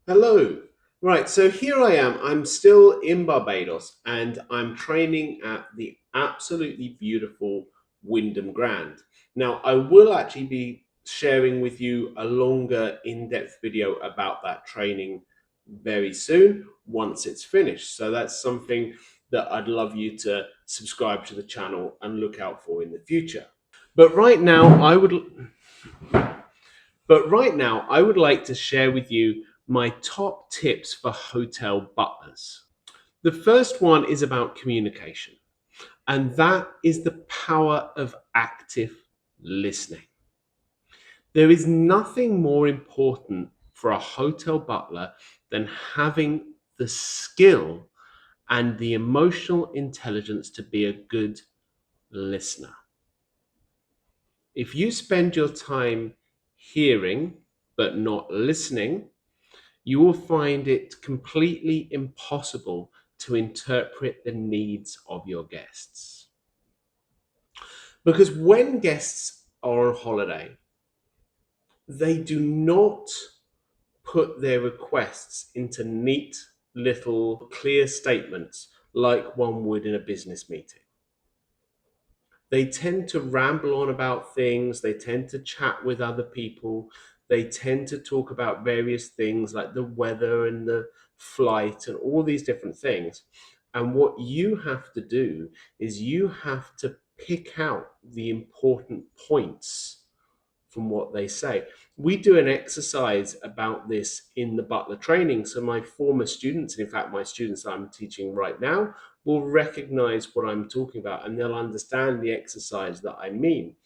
Hello. Right, so here I am. I'm still in Barbados and I'm training at the absolutely beautiful Wyndham Grand. Now, I will actually be sharing with you a longer, in depth video about that training very soon once it's finished. So that's something that I'd love you to subscribe to the channel and look out for in the future. But right now, I would But right now, I would like to share with you my top tips for hotel butlers. The first one is about communication, and that is the power of active listening. There is nothing more important for a hotel butler than having the skill and the emotional intelligence to be a good listener. If you spend your time hearing but not listening, you will find it completely impossible to interpret the needs of your guests. Because when guests are on holiday, they do not put their requests into neat little clear statements like one would in a business meeting. They tend to ramble on about things, they tend to chat with other people, they tend to talk about various things like the weather and the flight and all these different things. And what you have to do is you have to pick out the important points from what they say. We do an exercise about this in the Butler training. So my former students, and in fact my students I'm teaching right now, will recognize what I'm talking about and they'll understand the exercise that I mean.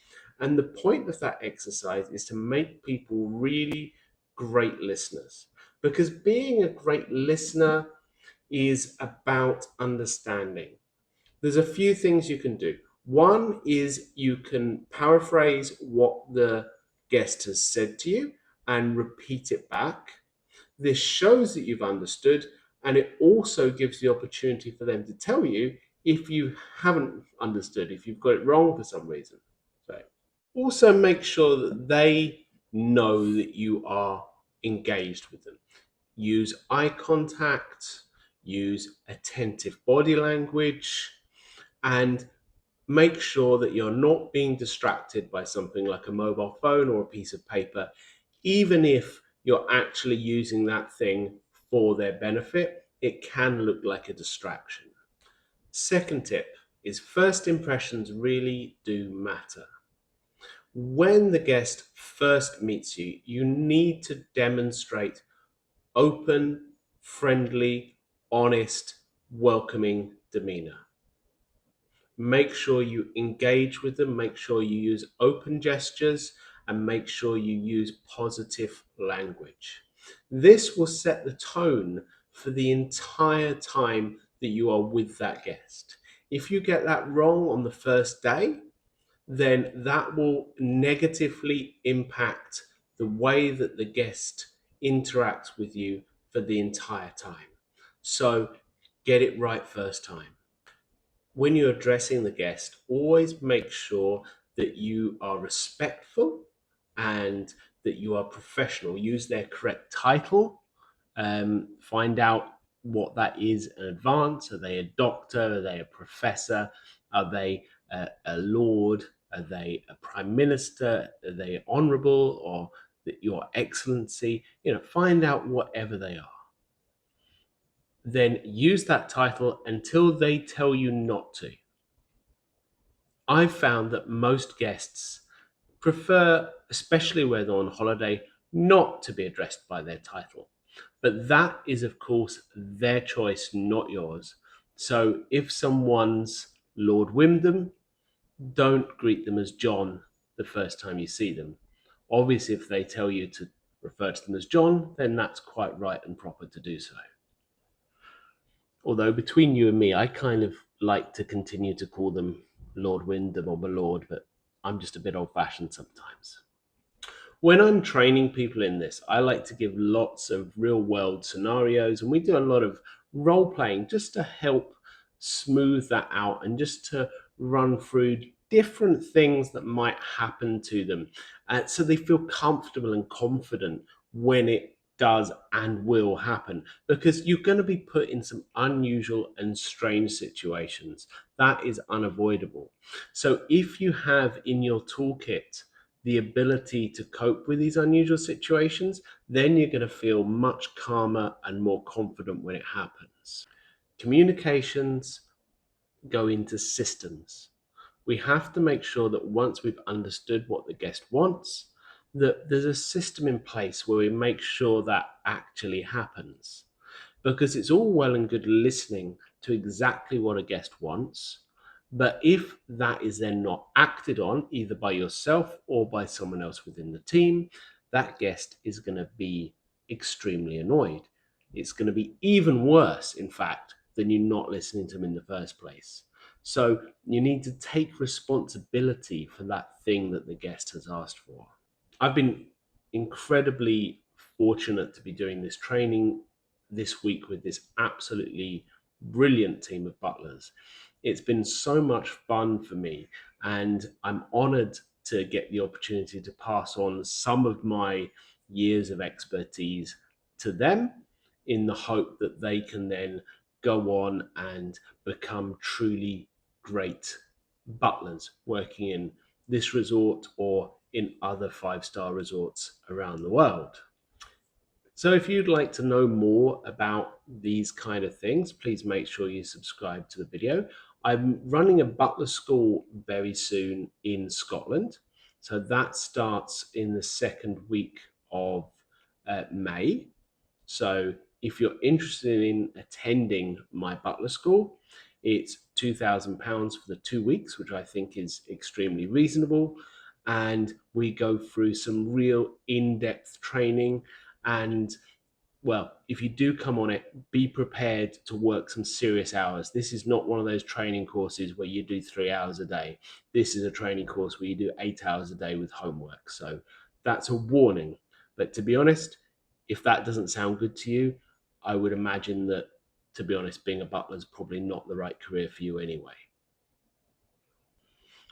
And the point of that exercise is to make people really great listeners. Because being a great listener is about understanding. There's a few things you can do. One is you can paraphrase what the guest has said to you and repeat it back. This shows that you've understood, and it also gives the opportunity for them to tell you if you haven't understood, if you've got it wrong for some reason. So, also make sure that they know that you are engaged with them. Use eye contact, use attentive body language, and make sure that you're not being distracted by something like a mobile phone or a piece of paper, even if you're actually using that thing for their benefit. It can look like a distraction. Second tip is first impressions really do matter. When the guest first meets you, you need to demonstrate open, friendly, honest, welcoming demeanor. Make sure you engage with them, make sure you use open gestures, and make sure you use positive language. This will set the tone for the entire time that you are with that guest. If you get that wrong on the first day, then that will negatively impact the way that the guest interacts with you for the entire time. So get it right first time. When you're addressing the guest, always make sure that you are respectful and that you are professional. Use their correct title. Find out what that is in advance. Are they a doctor? Are they a professor? Are they a lord? Are they a prime minister? Are they honorable or your excellency? Find out whatever they are. Then use that title until they tell you not to. I've found that most guests prefer, especially when they're on holiday, not to be addressed by their title. But that is, of course, their choice, not yours. So if someone's Lord Wyndham, don't greet them as John the first time you see them. Obviously, if they tell you to refer to them as John, then that's quite right and proper to do so. Although between you and me, I kind of like to continue to call them Lord Wyndham or my Lord, but I'm just a bit old fashioned sometimes. When I'm training people in this, I like to give lots of real world scenarios, and we do a lot of role playing just to help smooth that out and just to run through different things that might happen to them so they feel comfortable and confident when it does and will happen, because you're going to be put in some unusual and strange situations. That is unavoidable. So if you have in your toolkit the ability to cope with these unusual situations, then you're going to feel much calmer and more confident when it happens. Communications go into systems. We have to make sure that once we've understood what the guest wants, that there's a system in place where we make sure that actually happens. Because it's all well and good listening to exactly what a guest wants, but if that is then not acted on, either by yourself or by someone else within the team, that guest is going to be extremely annoyed. It's going to be even worse, in fact, than you not listening to them in the first place. So you need to take responsibility for that thing that the guest has asked for. I've been incredibly fortunate to be doing this training this week with this absolutely brilliant team of butlers. It's been so much fun for me, and I'm honored to get the opportunity to pass on some of my years of expertise to them in the hope that they can then go on and become truly great butlers working in this resort or in other five-star resorts around the world. So if you'd like to know more about these kind of things, please make sure you subscribe to the video. I'm running a butler school very soon in Scotland. So that starts in the second week of May. So if you're interested in attending my butler school, it's £2,000 for the 2 weeks, which I think is extremely reasonable. And we go through some real in-depth training. And well, if you do come on it, be prepared to work some serious hours. This is not one of those training courses where you do 3 hours a day. This is a training course where you do 8 hours a day with homework. So that's a warning. But to be honest, if that doesn't sound good to you, I would imagine that, to be honest, being a butler is probably not the right career for you anyway.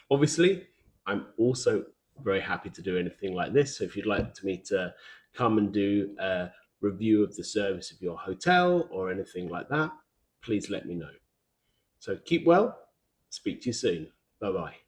Obviously, I'm also very happy to do anything like this. So if you'd like me to come and do a review of the service of your hotel or anything like that, please let me know. So keep well. Speak to you soon. Bye bye.